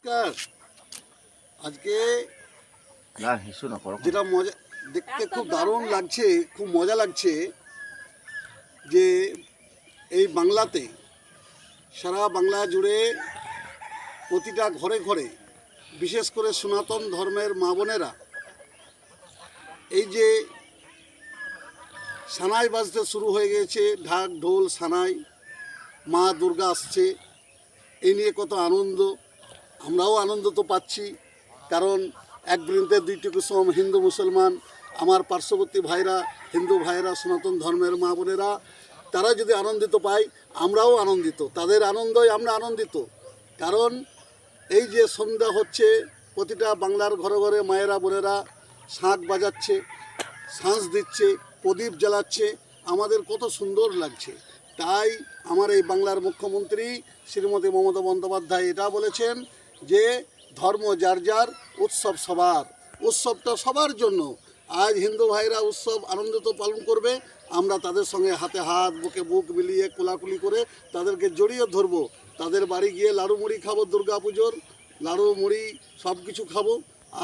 নমস্কার। আজকে যেটা মজা দেখতে খুব দারুণ লাগছে, খুব মজা লাগছে যে এই বাংলাতে, সারা বাংলা জুড়ে প্রতিটা ঘরে ঘরে, বিশেষ করে সনাতন ধর্মের মা বোনেরা এই যে সানাই বাজতে শুরু হয়ে গেছে, ঢাক ঢোল সানাই, মা দুর্গা আসছে, এই নিয়ে কত আনন্দ। আমরাও আনন্দ তো পাচ্ছি, কারণ এক বৃন্তে দুইটি কুসুম, হিন্দু মুসলমান, আমার পার্শ্ববর্তী ভাইরা, হিন্দু ভাইরা, সনাতন ধর্মের মা বোনেরা, তারা যদি আনন্দিত পায় আমরাও আনন্দিত, তাদের আনন্দই আমরা আনন্দিত। কারণ এই যে সন্ধ্যা হচ্ছে, প্রতিটা বাংলার ঘরে ঘরে মায়েরা বোনেরা শাঁখ বাজাচ্ছে, শাঁস দিচ্ছে, প্রদীপ জ্বালাচ্ছে, আমাদের কত সুন্দর লাগছে। তাই আমার এই বাংলার মুখ্যমন্ত্রী শ্রীমতী মমতা বন্দ্যোপাধ্যায় এটা বলেছেন যে ধর্ম যার যার, উৎসব সবার, উৎসবটা সবার জন্য। আজ হিন্দু ভাইরা উৎসব আনন্দিত পালন করবে, আমরা তাদের সঙ্গে হাতে হাত, বুকে বুক মিলিয়ে কোলাকুলি করে তাদেরকে জড়িয়ে ধরবো, তাদের বাড়ি গিয়ে লাড়ু মুড়ি খাবো, দুর্গা পুজোর লাড়ু মুড়ি সব কিছু খাবো,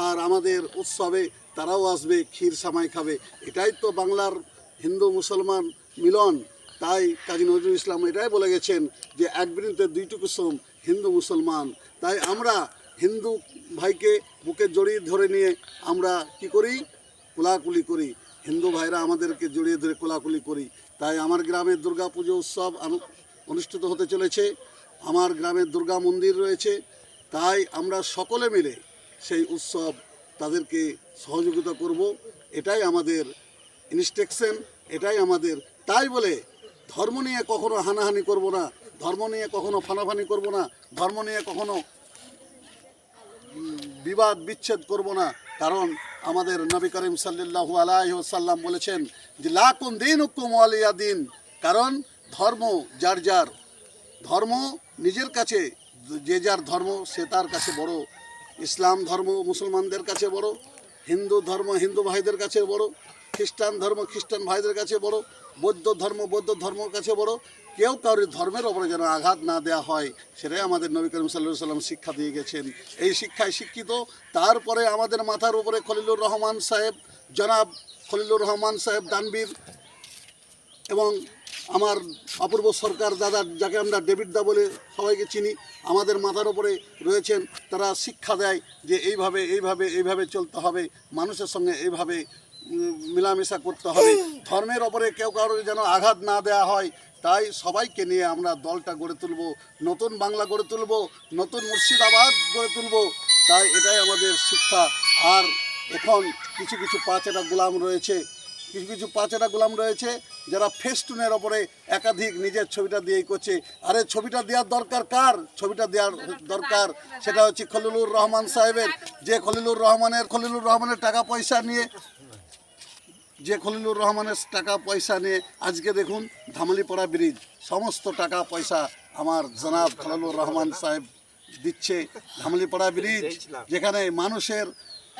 আর আমাদের উৎসবে তারাও আসবে, ক্ষীর সামাই খাবে। এটাই তো বাংলার হিন্দু মুসলমান মিলন। তাই কাজী নজরুল ইসলাম এটাই বলে গেছেন যে এক বৃন্তে দুইটি কুসুম, হিন্দু মুসলমান। তাই আমরা হিন্দু ভাইকে বুকে জড়িয়ে ধরে নিয়ে আমরা কি করি, কোলাকুলি করি, হিন্দু ভাইরা আমাদেরকে জড়িয়ে ধরে কোলাকুলি করি। তাই আমার গ্রামের দুর্গা পুজো উৎসব অনুষ্ঠিত হতে চলেছে, আমার গ্রামের দুর্গা মন্দির রয়েছে। তাই আমরা সকলে মিলে সেই উৎসব তাদেরকে সহযোগিতা করব, এটাই আমাদের ইনস্ট্রাকশন, এটাই আমাদের। তাই বলে ধর্ম নিয়ে কখনো হানাহানি করব না, ধর্ম নিয়ে কখনো ফানাফানি করব না, ধর্ম নিয়ে কখনো বিবাদ বিচ্ছেদ করব না। কারণ আমাদের নবী করিম সাল্লাল্লাহু আলাইহি ওয়াসাল্লাম বলেছেন যে লাকুম দীনুকুম ওয়ালিয়া দিন। কারণ ধর্ম যার যার, ধর্ম নিজের কাছে, যে যার ধর্ম সে তার কাছে বড়। ইসলাম ধর্ম মুসলমানদের কাছে বড়, হিন্দু ধর্ম হিন্দু ভাইদের কাছে বড়, খ্রিস্টান ধর্ম খ্রিস্টান ভাইদের কাছে বড়, বৌদ্ধ ধর্ম বৌদ্ধ ধর্মের কাছে বড়। কেউ কারোর ধর্মের ওপরে যেন আঘাত না দেওয়া হয়, সেটাই আমাদের নবী করিম সাল্লাল্লাহু আলাইহি ওয়াসাল্লাম শিক্ষা দিয়ে গেছেন। এই শিক্ষায় শিক্ষিত। তারপরে আমাদের মাথার উপরে খলিলুর রহমান সাহেব, জনাব খলিলুর রহমান সাহেব দানবীর, এবং আমার অপূর্ব সরকার দাদা, যাকে আমরা ডেভিড দা বলে সবাইকে চিনি, আমাদের মাথার উপরে রয়েছেন। তারা শিক্ষা দেয় যে এইভাবে এইভাবে এইভাবে চলতে হবে, মানুষের সঙ্গে এইভাবে মেলামেশা করতে হবে, ধর্মের ওপরে কেউ কারোর যেন আঘাত না দেওয়া হয়। তাই সবাইকে নিয়ে আমরা দলটা গড়ে তুলব, নতুন বাংলা গড়ে তুলব, নতুন মুর্শিদাবাদ গড়ে তুলব। তাই এটাই আমাদের শিক্ষা। আর এখন কিছু কিছু পাঁচেরা গোলাম রয়েছে, কিছু কিছু পাঁচেরা গোলাম রয়েছে যারা ফেস্টুনের ওপরে একাধিক নিজের ছবিটা দিয়েই করছে। আরে ছবিটা দেওয়ার দরকার কার? ছবিটা দেওয়ার দরকার সেটা হচ্ছে খলিলুর রহমান সাহেবের। যে খলিলুর রহমানের টাকা পয়সা নিয়ে, টাকা পয়সা নিয়ে আজকে দেখুন ধামালিপাড়া ব্রিজ, সমস্ত টাকা পয়সা আমার জনাব খলিলুর রহমান সাহেব দিচ্ছে। ধামালিপাড়া ব্রিজ যেখানে মানুষের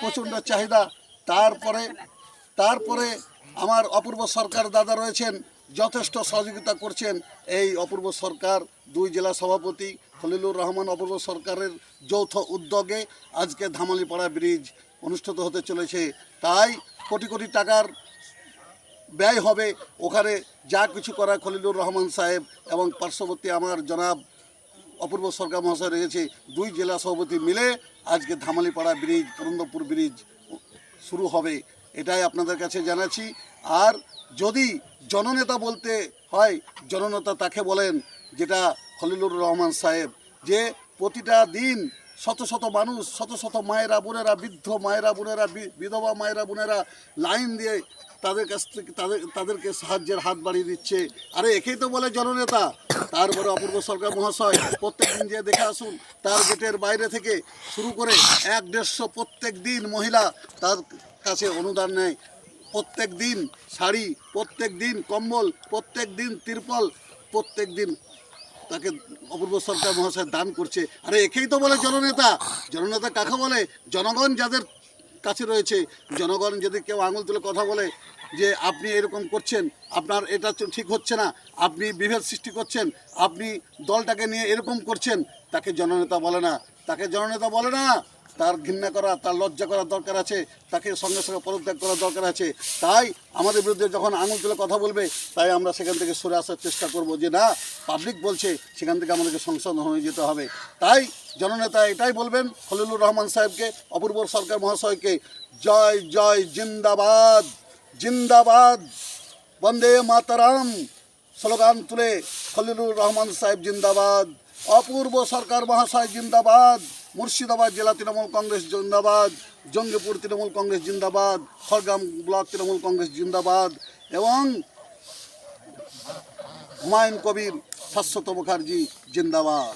প্রচণ্ড চাহিদা। তারপরে আমার অপূর্ব সরকার দাদা রয়েছেন, যথেষ্ট সহযোগিতা করছেন। এই অপূর্ব সরকার, দুই জেলা সভাপতি খলিলুর রহমান, অপূর্ব সরকারের যৌথ উদ্যোগে আজকে ধামালিপাড়া ব্রিজ অনুষ্ঠিত হতে চলেছে। তাই কোটি কোটি টাকার ব্যয় হবে ওখানে। যা কিছু করা খলিলুর রহমান সাহেব এবং পার্শ্ববর্তী আমার জনাব অপূর্ব সরকার মহাশয় রয়েছে, দুই জেলা সভাপতি মিলে আজকে ধামালিপাড়া ব্রিজ, পুরন্দরপুর ব্রিজ শুরু হবে, এটাই আপনাদের কাছে জানাচ্ছি। আর যদি জননেতা বলতে হয়, জননেতা তাকে বলেন যেটা খলিলুর রহমান সাহেব, যে প্রতিটা দিন শত শত মানুষ, শত শত মায়েরা বোনেরা, বৃদ্ধ মায়েরা বোনেরা, বিধবা মায়েরা বোনেরা লাইন দিয়ে তাদের কাছ থেকে তাদেরকে সাহায্যের হাত বাড়িয়ে দিচ্ছে। আরে একেই তো বলে জননেতা। তারপরে অপূর্ব সরকার মহাশয় প্রত্যেক দিন যে দেখে আসুন, তার গেটের বাইরে থেকে শুরু করে 150 প্রত্যেক দিন মহিলা তার কাছে অনুদান নেয়। প্রত্যেক দিন শাড়ি, প্রত্যেক দিন কম্বল, প্রত্যেক দিন তিরপল, প্রত্যেক দিন তাকে অপূর্ব সরকার মহাশয় দান করছে। আরে একেই তো বলে জননেতা। জননেতা কাকে বলে? জনগণ যাদের কাছে রয়েছে। জনগণ যদি কেউ আঙুল তুলে কথা বলে যে আপনি এরকম করছেন, আপনার এটা ঠিক হচ্ছে না, আপনি বিভেদ সৃষ্টি করছেন, আপনি দলটাকে নিয়ে এরকম করছেন, তাকে জননেতা বলে না, তাকে জননেতা বলে না, তার ঘৃণা করা, তার লজ্জা করার দরকার আছে, তাকে সঙ্গে সঙ্গে পদত্যাগ করার দরকার আছে। তাই আমাদের বিরুদ্ধে যখন আঙুল তুলে কথা বলবে, তাই আমরা সেখান থেকে সরে আসার চেষ্টা করব যে না, পাবলিক বলছে, সেখান থেকে আমাদেরকে সংশোধন হয়ে যেতে হবে। তাই জননেতা এটাই বলবেন খলিলুর রহমান সাহেবকে, অপূর্ব সরকার মহাশয়কে, জয় জয় জিন্দাবাদ, জিন্দাবাদ, বন্দে মাতারাম স্লোগান তুলে খলিলুর রহমান সাহেব জিন্দাবাদ, অপূর্ব সরকার মহাশয় জিন্দাবাদ, মুর্শিদাবাদ জেলা তৃণমূল কংগ্রেস জিন্দাবাদ, জঙ্গিপুর তৃণমূল কংগ্রেস জিন্দাবাদ, খড়গ্রাম ব্লক তৃণমূল কংগ্রেস জিন্দাবাদ এবং হুমায়ুন কবির, শাশ্বত মুখার্জি জিন্দাবাদ।